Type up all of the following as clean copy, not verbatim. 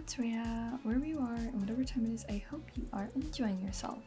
it's Rhea. Wherever you are and whatever time it is, I hope you are enjoying yourself.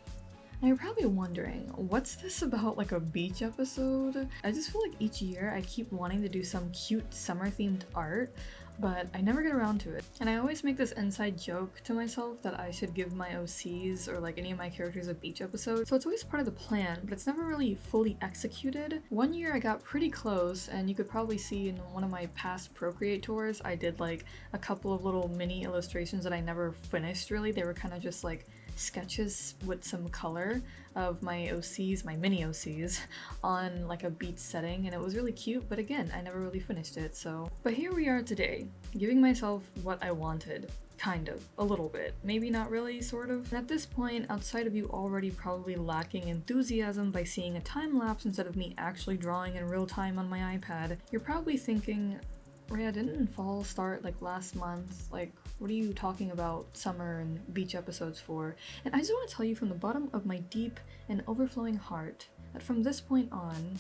Now you're probably wondering, what's this about like a beach episode? I just feel like each year I keep wanting to do some cute summer themed art, but I never get around to it. And I always make this inside joke to myself that I should give my OCs or like any of my characters a beach episode. So it's always part of the plan, but it's never really fully executed. One year I got pretty close, and you could probably see in one of my past Procreate tours, I did like a couple of little mini illustrations that I never finished really. They were kind of just like sketches with some color of my OCs, my mini OCs, on like a beach setting, and it was really cute, but again, I never really finished it, so. But here we are today, giving myself what I wanted. Kind of, a little bit, maybe not really, sort of. And at this point, outside of you already probably lacking enthusiasm by seeing a time lapse instead of me actually drawing in real time on my iPad, you're probably thinking, Rhea, didn't fall start like last month? Like, what are you talking about summer and beach episodes for? And I just want to tell you from the bottom of my deep and overflowing heart that from this point on,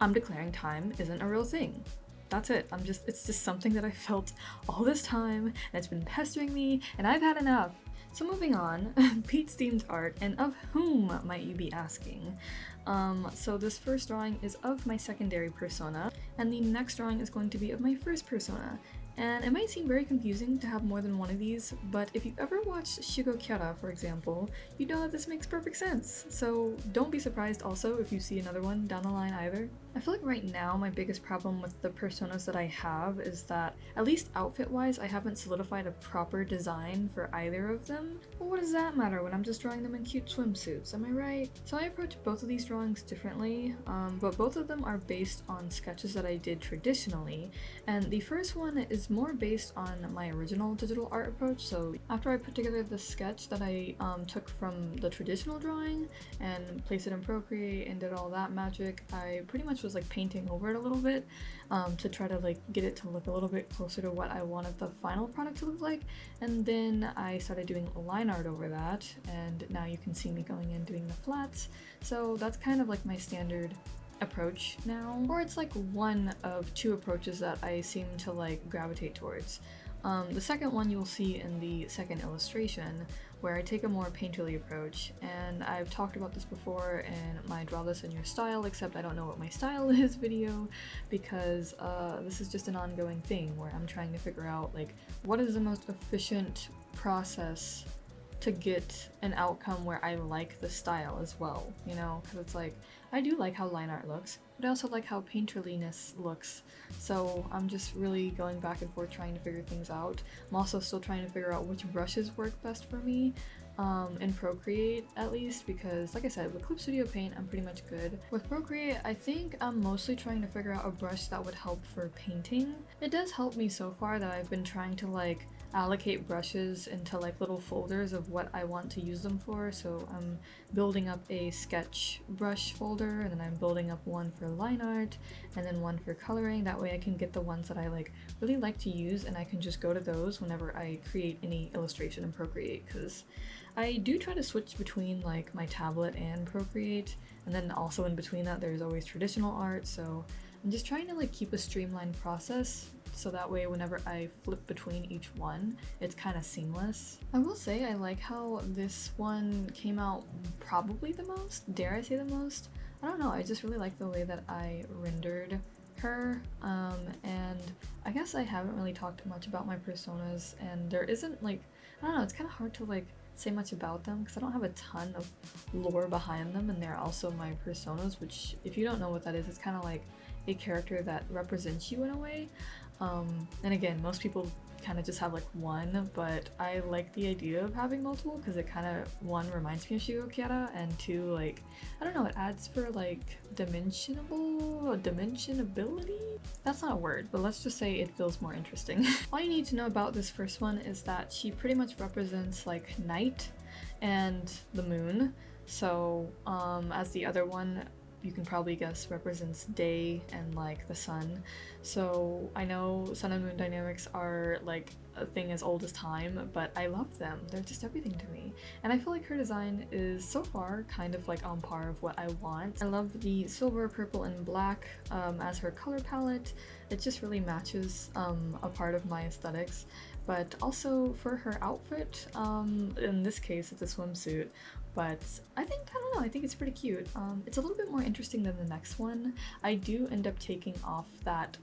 I'm declaring time isn't a real thing. That's it. It's just something that I felt all this time, and it's been pestering me, and I've had enough. So moving on, beach-themed art, and of whom might you be asking? So this first drawing is of my secondary persona, and the next drawing is going to be of my first persona. And it might seem very confusing to have more than one of these, but if you've ever watched Shugo Kyara, for example, you know that this makes perfect sense. So don't be surprised also if you see another one down the line either. I feel like right now my biggest problem with the personas that I have is that, at least outfit-wise, I haven't solidified a proper design for either of them. But what does that matter when I'm just drawing them in cute swimsuits, am I right? So I approach both of these drawings differently, but both of them are based on sketches that I did traditionally, and the first one is more based on my original digital art approach. So after I put together the sketch that I took from the traditional drawing and placed it in Procreate and did all that magic, I pretty much was like painting over it a little bit to try to like get it to look a little bit closer to what I wanted the final product to look like. And then I started doing line art over that, and now you can see me going in doing the flats. So that's kind of like my standard approach now, or it's like one of two approaches that I seem to like gravitate towards. The second one you'll see in the second illustration, where I take a more painterly approach, and I've talked about this before in my Draw This in Your Style, except I don't know what my style is video, because this is just an ongoing thing where I'm trying to figure out like what is the most efficient process to get an outcome where I like the style as well, you know, because it's like I do like how line art looks, but I also like how painterliness looks, so I'm just really going back and forth trying to figure things out. I'm also still trying to figure out which brushes work best for me in Procreate, at least, because like I said, with Clip Studio Paint I'm pretty much good. With Procreate, I think I'm mostly trying to figure out a brush that would help for painting. It does help me so far that I've been trying to like allocate brushes into like little folders of what I want to use them for. So I'm building up a sketch brush folder, and then I'm building up one for line art, and then one for coloring. That way I can get the ones that I like really like to use, and I can just go to those whenever I create any illustration in Procreate, because I do try to switch between like my tablet and Procreate, and then also in between that there's always traditional art. So I'm just trying to like keep a streamlined process, so that way whenever I flip between each one, it's kind of seamless. I will say I like how this one came out probably the most, dare I say the most? I don't know, I just really like the way that I rendered her, and I guess I haven't really talked much about my personas, and there isn't like, I don't know, it's kind of hard to like say much about them because I don't have a ton of lore behind them, and they're also my personas, which if you don't know what that is, it's kind of like a character that represents you in a way. And again, most people kind of just have like one, but I like the idea of having multiple because it kind of, one, reminds me of Shugo Kyara, and two, like, I don't know, it adds for like dimensionability? That's not a word, but let's just say it feels more interesting. All you need to know about this first one is that she pretty much represents like night and the moon. So as the other one, you can probably guess, represents day and like the sun. So I know sun and moon dynamics are like a thing as old as time, but I love them. They're just everything to me. And I feel like her design is so far kind of like on par of what I want. I love the silver, purple, and black as her color palette. It just really matches a part of my aesthetics. but also for her outfit, in this case it's a swimsuit, but I don't know, I think it's pretty cute. It's a little bit more interesting than the next one. I do end up taking off that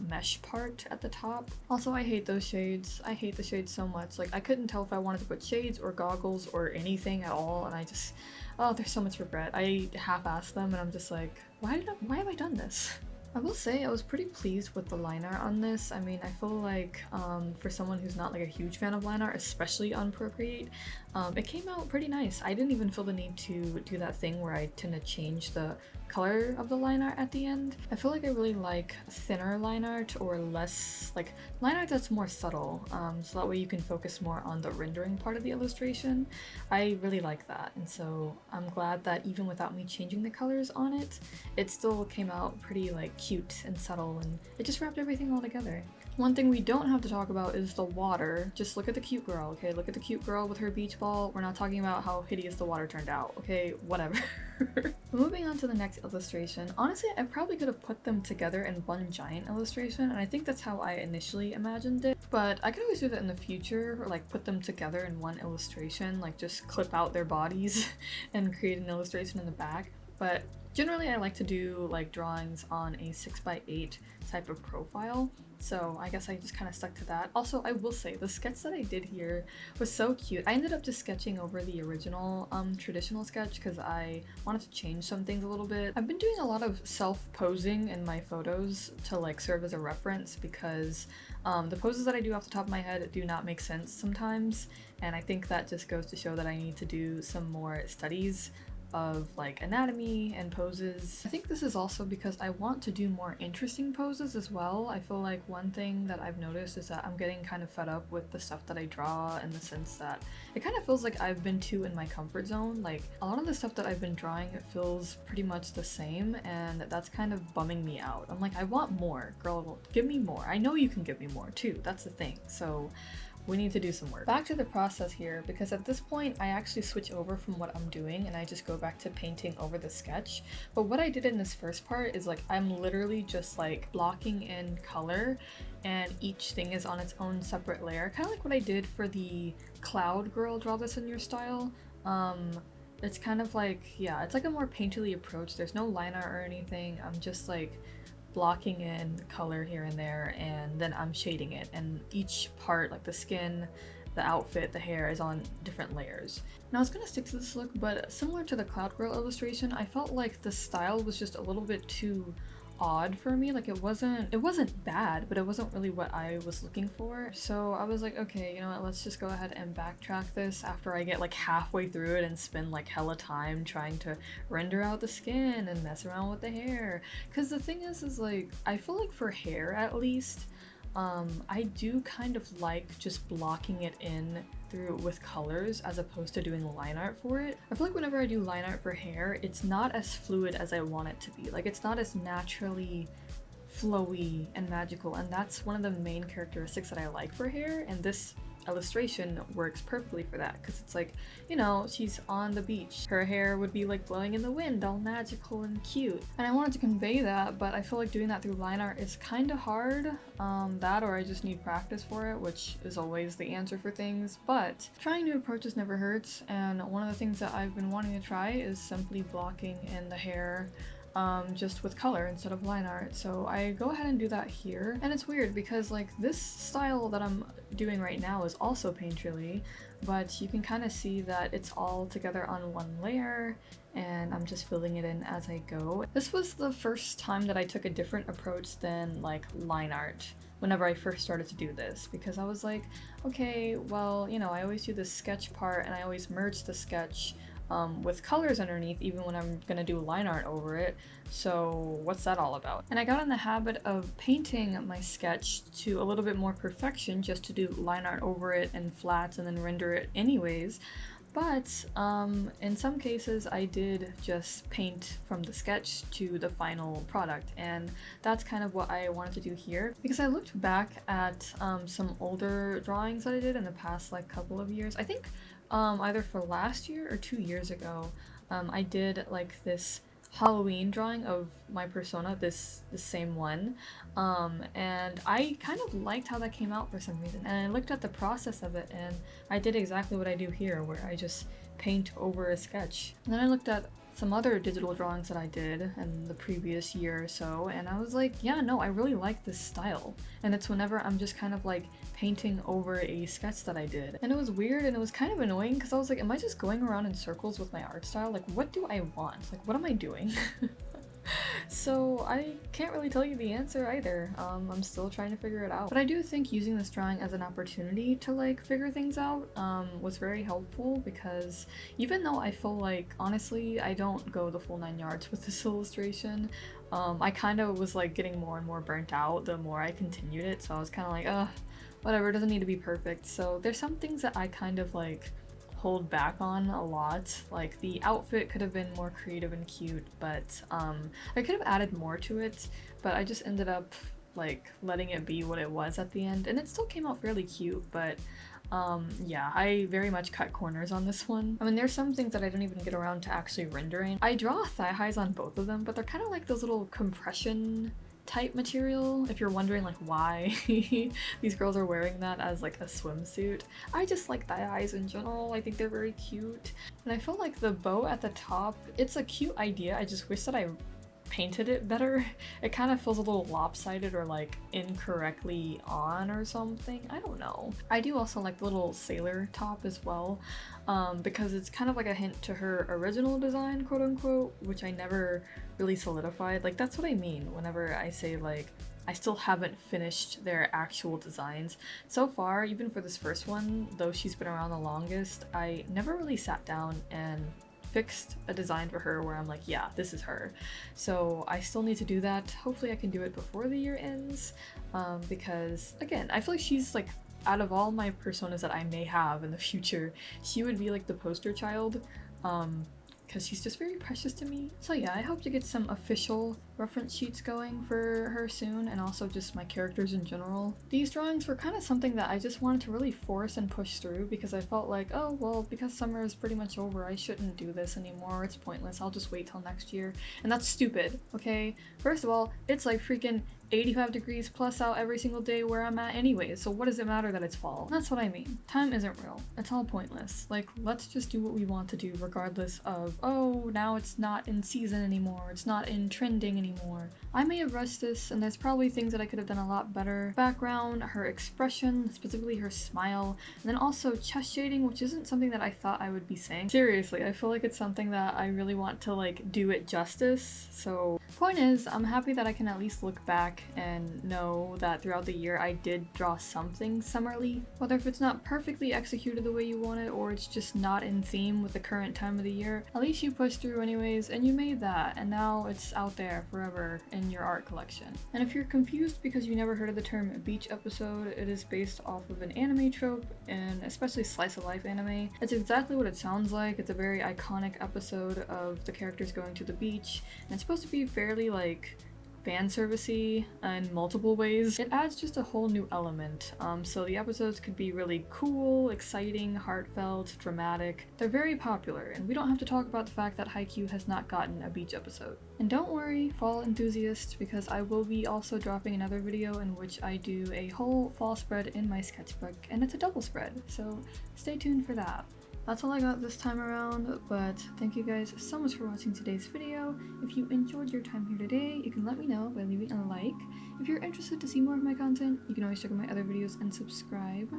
mesh part at the top. Also, I hate those shades. I hate the shades so much. Like, I couldn't tell if I wanted to put shades or goggles or anything at all, and I just, oh, there's so much regret. I half-assed them and I'm just like, why have I done this? I will say I was pretty pleased with the line art on this. I mean, I feel like for someone who's not like a huge fan of line art, especially on Procreate, it came out pretty nice. I didn't even feel the need to do that thing where I tend to change the color of the line art at the end. I feel like I really like thinner line art or less, like line art that's more subtle, so that way you can focus more on the rendering part of the illustration. I really like that, and so I'm glad that even without me changing the colors on it, it still came out pretty like cute and subtle, and it just wrapped everything all together. One thing we don't have to talk about is the water. Just look at the cute girl, okay? Look at the cute girl with her beach ball. We're not talking about how hideous the water turned out, okay? Whatever. Moving on to the next illustration. Honestly, I probably could have put them together in one giant illustration, and I think that's how I initially imagined it. But I could always do that in the future, or like put them together in one illustration, like just clip out their bodies and create an illustration in the back. But generally I like to do like drawings on a 6x8 type of profile, so I guess I just kind of stuck to that. Also, I will say the sketch that I did here was so cute. I ended up just sketching over the original traditional sketch because I wanted to change some things a little bit. I've been doing a lot of self-posing in my photos to like serve as a reference because the poses that I do off the top of my head do not make sense sometimes, and I think that just goes to show that I need to do some more studies of like anatomy and poses. I think this is also because I want to do more interesting poses as well. I feel like one thing that I've noticed is that I'm getting kind of fed up with the stuff that I draw, in the sense that it kind of feels like I've been too in my comfort zone. Like a lot of the stuff that I've been drawing, it feels pretty much the same, and that's kind of bumming me out. I'm like, I want more, girl, give me more. I know you can give me more too, that's the thing. So we need to do some work. Back to the process here, because at this point I actually switch over from what I'm doing and I just go back to painting over the sketch. But what I did in this first part is like I'm literally just like blocking in color, and each thing is on its own separate layer, kind of like what I did for the cloud girl draw this in your style. It's kind of like, yeah, it's like a more painterly approach. There's no line art or anything. I'm just like blocking in color here and there, and then I'm shading it, and each part, like the skin, the outfit, the hair, is on different layers. Now I was gonna stick to this look, but similar to the Cloud Girl illustration, I felt like the style was just a little bit too odd for me. Like it wasn't bad, but it wasn't really what I was looking for. So I was like, okay, you know what, let's just go ahead and backtrack this after I get like halfway through it and spend like hella time trying to render out the skin and mess around with the hair. Because the thing is like, I feel like for hair at least, I do kind of like just blocking it in through with colors as opposed to doing line art for it. I feel like whenever I do line art for hair, it's not as fluid as I want it to be. Like it's not as naturally flowy and magical, and that's one of the main characteristics that I like for hair, and this illustration works perfectly for that, because it's like, you know, she's on the beach, her hair would be like blowing in the wind, all magical and cute, and I wanted to convey that, but I feel like doing that through line art is kind of hard. That or I just need practice for it, which is always the answer for things, but trying new approaches never hurts, and one of the things that I've been wanting to try is simply blocking in the hair just with color instead of line art. So I go ahead and do that here, and it's weird because like this style that I'm doing right now is also painterly, but you can kind of see that it's all together on one layer, and I'm just filling it in as I go. This was the first time that I took a different approach than like line art whenever I first started to do this, because I was like, okay, well, you know, I always do the sketch part and I always merge the sketch with colors underneath even when I'm gonna do line art over it, so what's that all about? And I got in the habit of painting my sketch to a little bit more perfection just to do line art over it and flats and then render it anyways. But in some cases I did just paint from the sketch to the final product, and that's kind of what I wanted to do here, because I looked back at some older drawings that I did in the past like couple of years. I think either for last year or 2 years ago, I did like this Halloween drawing of my persona, this the same one, and I kind of liked how that came out for some reason, and I looked at the process of it and I did exactly what I do here, where I just paint over a sketch. And then I looked at some other digital drawings that I did in the previous year or so, and I was like, yeah, no, I really like this style. And it's whenever I'm just kind of like painting over a sketch that I did. And it was weird and it was kind of annoying because I was like, am I just going around in circles with my art style? Like, what do I want? Like, what am I doing? So I can't really tell you the answer either. I'm still trying to figure it out. But I do think using this drawing as an opportunity to like figure things out was very helpful, because even though I feel like, honestly, I don't go the full 9 yards with this illustration, I kind of was like getting more and more burnt out the more I continued it. So I was kind of like, whatever, it doesn't need to be perfect. So there's some things that I kind of like hold back on a lot. Like the outfit could have been more creative and cute, but I could have added more to it, but I just ended up like letting it be what it was at the end, and it still came out fairly cute. But yeah, I very much cut corners on this one. I mean, there's some things that I don't even get around to actually rendering. I draw thigh highs on both of them, but they're kind of like those little compression type material, if you're wondering like why these girls are wearing that as like a swimsuit. I just like thigh highs in general. I think they're very cute, and I feel like the bow at the top, it's a cute idea. I just wish that I painted it better. It kind of feels a little lopsided or like incorrectly on or something. I don't know. I do also like the little sailor top as well, because it's kind of like a hint to her original design, quote unquote, which I never really solidified. Like, that's what I mean whenever I say like I still haven't finished their actual designs. So far, even for this first one, though she's been around the longest, I never really sat down and fixed a design for her where I'm like, yeah, this is her. So I still need to do that. Hopefully I can do it before the year ends, because again, I feel like she's like, out of all my personas that I may have in the future, she would be like the poster child, because she's just very precious to me. So yeah, I hope to get some official reference sheets going for her soon, and also just my characters in general. These drawings were kind of something that I just wanted to really force and push through, because I felt like, oh well, because summer is pretty much over, I shouldn't do this anymore, it's pointless, I'll just wait till next year. And that's stupid, okay? First of all, it's like freaking 85 degrees plus out every single day where I'm at anyway, so what does it matter that it's fall? And that's what I mean. Time isn't real. It's all pointless. Like, let's just do what we want to do regardless of, oh, now it's not in season anymore, it's not in trending anymore. I may have rushed this, and there's probably things that I could have done a lot better. Background, her expression, specifically her smile, and then also chest shading, which isn't something that I thought I would be saying. Seriously, I feel like it's something that I really want to like do it justice. So point is, I'm happy that I can at least look back and know that throughout the year I did draw something summerly. Whether if it's not perfectly executed the way you want it, or it's just not in theme with the current time of the year, at least you pushed through anyways and you made that, and now it's out there forever in your art collection. And if you're confused because you never heard of the term beach episode, it is based off of an anime trope, and especially slice of life anime. It's exactly what it sounds like. It's a very iconic episode of the characters going to the beach, and it's supposed to be fairly like fan servicey in multiple ways. It adds just a whole new element. So the episodes could be really cool, exciting, heartfelt, dramatic. They're very popular, and we don't have to talk about the fact that haikyuu has not gotten a beach episode. And don't worry, fall enthusiasts, because I will be also dropping another video in which I do a whole fall spread in my sketchbook, and it's a double spread, so stay tuned for that. That's all I got this time around, but thank you guys so much for watching today's video. If you enjoyed your time here today, you can let me know by leaving a like. If you're interested to see more of my content, you can always check out my other videos and subscribe.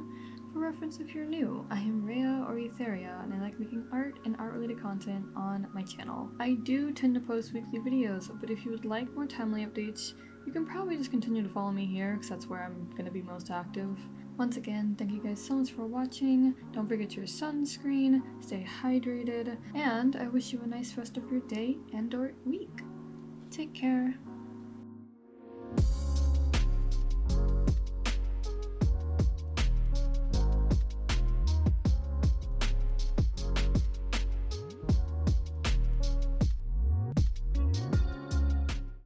For reference, if you're new, I am Rhea or Etheria, and I like making art and art-related content on my channel. I do tend to post weekly videos, but if you would like more timely updates, you can probably just continue to follow me here, because that's where I'm going to be most active. Once again, thank you guys so much for watching. Don't forget your sunscreen, stay hydrated, and I wish you a nice rest of your day and or week. Take care.